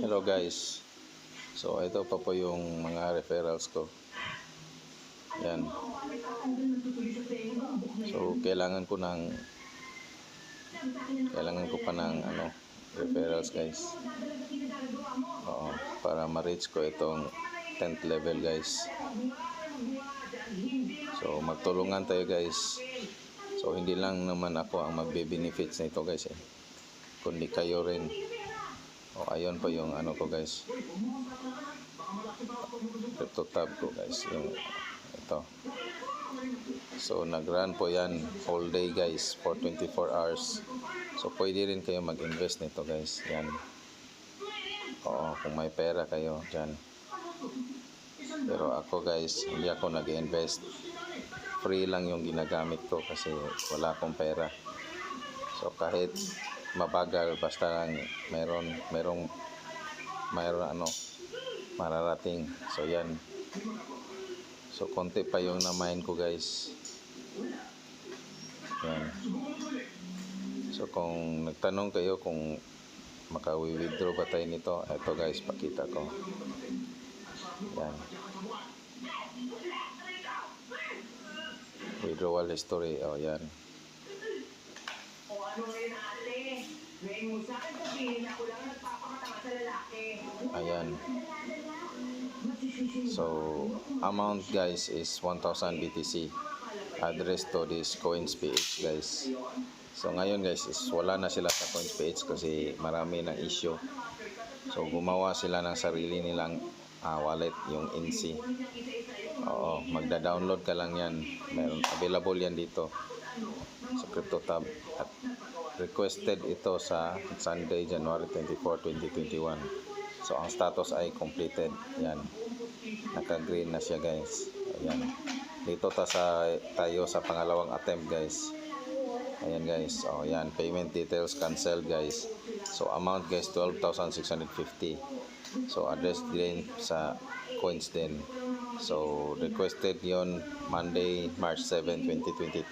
Hello guys. So ito pa po yung mga referrals ko. Yan. So kailangan ko pa ng referrals guys. Oo, para ma-reach ko itong 10th level guys. So magtulungan tayo guys. So hindi lang naman ako ang magbe-benefits nito guys kundi kayo rin. O ayun po yung ko guys. Crypto tab ko guys, yung ito. So nag-run po yan all day guys for 24 hours. So pwede rin kayo mag-invest nito guys. Yan. Oo, kung may pera kayo dyan. Pero ako guys, hindi ako nag-invest. Free lang yung ginagamit ko kasi wala akong pera. So kahit mabagal, basta lang merong mararating. So yan. So konti pa yung na-mine ko guys. Yan. So kung nagtanong kayo kung maka-withdraw ba tayo nito, eto guys, pakita ko. Yan. Withdrawal history. O yan. Ayan. So amount guys is 1,000 BTC. Address to this CoinsPH guys. So ngayon guys is wala na sila sa CoinsPH kasi marami ng issue. So gumawa sila ng sarili nilang wallet, yung NC. Oo, magda-download ka lang yan. Meron available yan dito sa CryptoTab. At requested ito sa Sunday, January 24, 2021. So ang status ay completed. Yan. Naka-green na siya guys. Ayan. Dito tayo sa pangalawang attempt guys. Ayan guys. Oh, yan. Payment details canceled guys. So amount guys 12,650. So address din sa coins din. So requested yon Monday, March 7, 2022.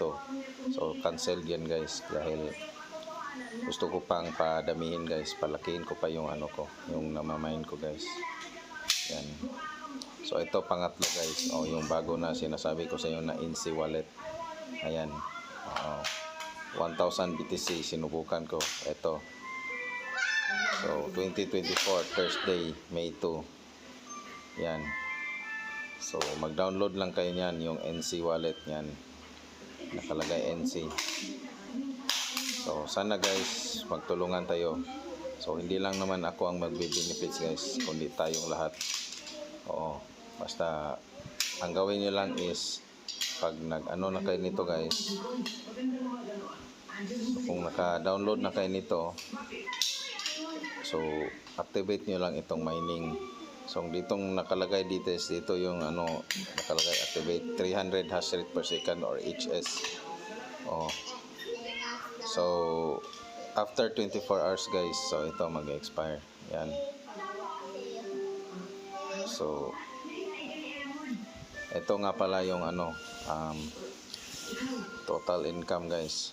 So cancel yan guys dahil gusto ko pang padamihin guys, palakihin ko pa yung yung namamain ko guys. Yan. So ito pangatlo guys, yung bago na sinasabi ko sa inyo na NC wallet. Ayan. 1,000 BTC sinubukan ko. Ito. So 2024 Thursday, May 2. Yan. So mag-download lang kayo niyan, yung NC wallet niyan. Nakalagay NC. So sana guys magtulungan tayo. So hindi lang naman ako ang magbe-benefits guys, kundi tayong lahat. Oo, basta ang gawin niyo lang is pag na kayo nito guys. So, kung naka-download na kayo nito, so activate niyo lang itong mining. So ditong nakalagay dito yung nakalagay activate 300 hash rate per second or HS. Oh. So after 24 hours guys, so ito mag-expire. Yan. So ito nga pala yung total income guys.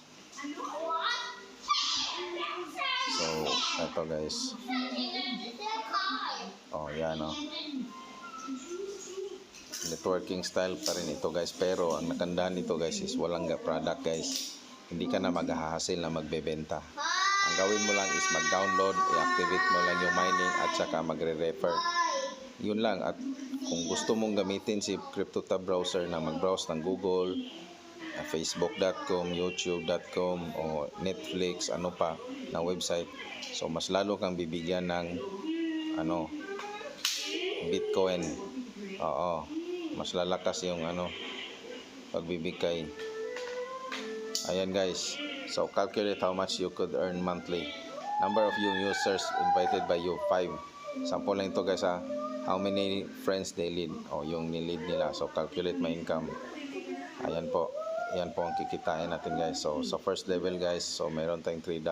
So ito guys. Oh, yan networking style pa rin ito guys, pero ang nakandahan nito guys is walang product guys. Hindi ka na maghahasil na magbebenta. Ang gawin mo lang is mag-download, i-activate mo lang yung mining at saka magre-refer. Yun lang. At kung gusto mong gamitin si CryptoTab browser na mag-browse ng Google, Facebook.com, YouTube.com o Netflix, na website. So mas lalo kang bibigyan ng Bitcoin. Oo. Mas lalakas yung pagbibigay. Ayan guys. So calculate how much you could earn monthly. Number of new users invited by you 5. Sample lang ito guys how many friends they lead yung nilid nila. So calculate my income. Ayan po. Yan po ang kikitain natin guys. So sa first level guys, so meron tayong $3.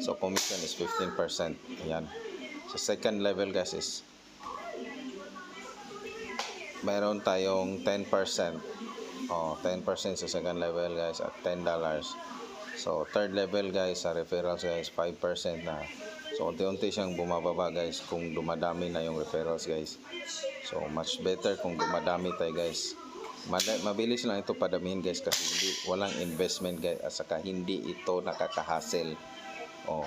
So commission is 15%. Ayan. Sa second level guys is meron tayong 10%. 10% sa second level guys at $10. So third level guys sa referrals guys 5% na. So unti-unti siyang bumababa guys kung dumadami na yung referrals guys. So much better kung dumadami tayo guys. Mabilis lang ito padamihin guys kasi walang investment guys at saka hindi ito nakaka-hassle. Oh,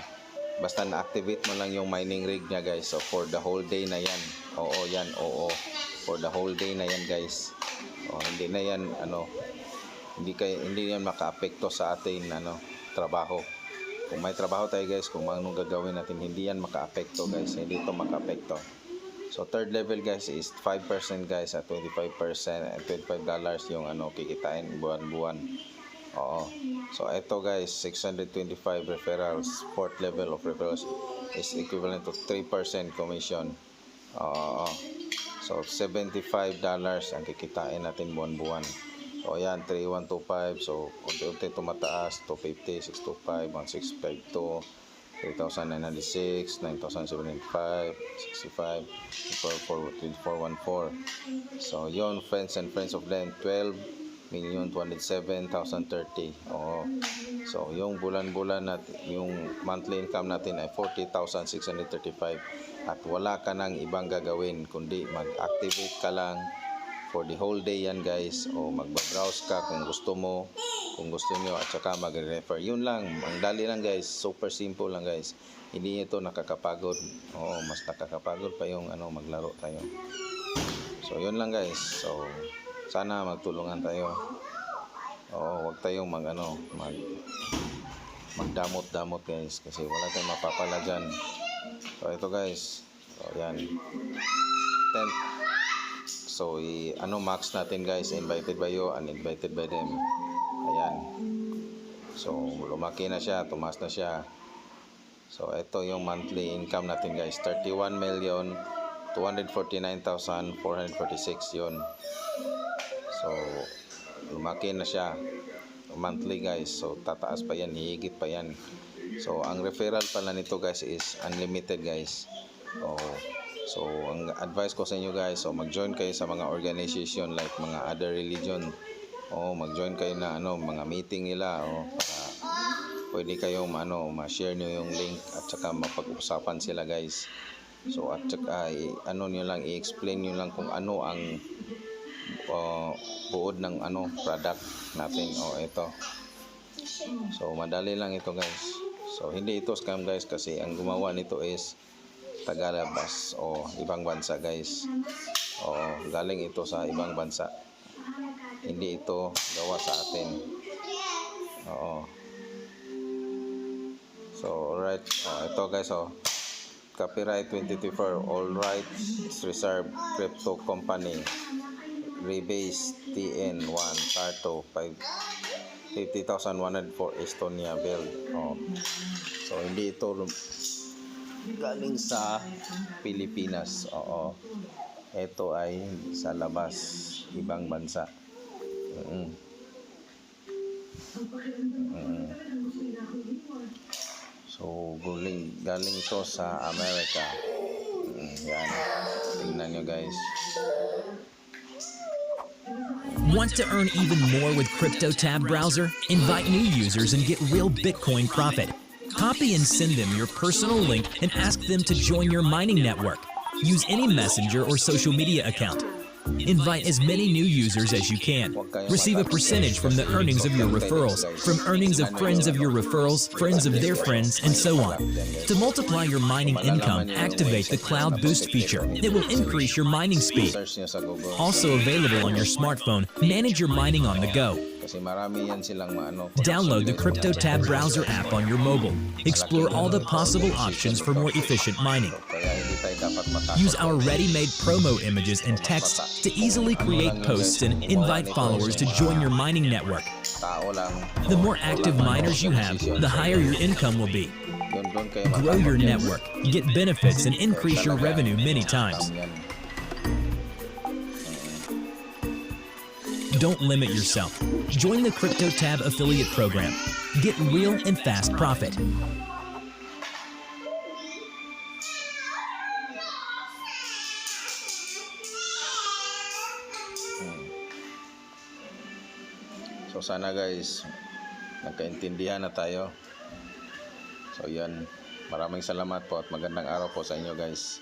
basta na-activate mo lang yung mining rig niya guys. So for the whole day na yan. Oo yan, oo. For the whole day na yan guys. Oh, hindi na yan hindi yan maka-apekto sa ating trabaho. Kung may trabaho tayo guys, kung anong gagawin natin, hindi yan maka-apekto guys. Hindi ito maka-apekto. So third level guys is 5% guys at 25% at $25 yung kikitain buwan-buwan. Oo. So ito guys, 625 referrals. Fourth level of referrals is equivalent to 3% commission. Oo. So $75 ang kikitain natin buwan-buwan. So ayan, 3125. So unti-unti tumataas, 250, 625, 1652, 3,996, 9,795, 65, 414. So yon friends and friends of them, 12,207,030. Oo. So yung bulan-bulan natin, yung monthly income natin ay 40,635 at wala ka nang ibang gagawin kundi mag-activate ka lang for the whole day yan guys, o magbabrowse ka kung gusto mo, kung gusto nyo, at saka mag-refer. Yun lang, ang dali lang guys, super simple lang guys, hindi ito nakakapagod. Oo, mas nakakapagod pa yung maglaro tayo. So yun lang guys, so sana magtulungan tayo. Oo, wag tayong magdamot-damot guys, kasi wala tayong mapapala dyan. So ito guys, so yan, 10. So max natin guys, invited by you, uninvited by them. Ayan. So lumaki na siya, tumaas na siya. So ito yung monthly income natin guys, 31,249,446 yun. So lumaki na siya monthly guys. So tataas pa yan, hihigit pa yan. So ang referral pala nito guys is unlimited guys. So ang advice ko sa inyo guys, so mag-join kayo sa mga organization like mga other religion. Mag-join kayo na mga meeting nila, para pwede kayong ma-share niyo yung link at saka mapag-usapan sila guys. So at saka niyo lang, i-explain niyo lang kung ano ang buod ng product natin. Ito. So madali lang ito guys. So hindi ito scam guys, kasi ang gumawa nito is tagalabas o ibang bansa guys. Galing ito sa ibang bansa, hindi ito gawa sa atin. So alright, ito guys, copyright 2024, all rights reserved, crypto company, Rebase TN1 Tarto 50,104 Estonia build. So hindi ito galing sa Pilipinas. Ito ay sa labas, ibang bansa. So galing ito sa Amerika. Yan, tingnan nyo guys. Want to earn even more with CryptoTab browser? Invite new users and get real Bitcoin profit. Copy and send them your personal link and ask them to join your mining network. Use any messenger or social media account. Invite as many new users as you can. Receive a percentage from the earnings of your referrals, from earnings of friends of your referrals, friends of their friends, and so on. To multiply your mining income, activate the Cloud Boost feature. It will increase your mining speed. Also available on your smartphone, manage your mining on the go. Download the CryptoTab browser app on your mobile. Explore all the possible options for more efficient mining. Use our ready-made promo images and text to easily create posts and invite followers to join your mining network. The more active miners you have, the higher your income will be. Grow your network, get benefits, and increase your revenue many times. Don't limit yourself. Join the CryptoTab affiliate program. Get real and fast profit. So sana guys, nagkaintindihan na tayo. So yan, Maraming salamat po at magandang araw po sa inyo guys.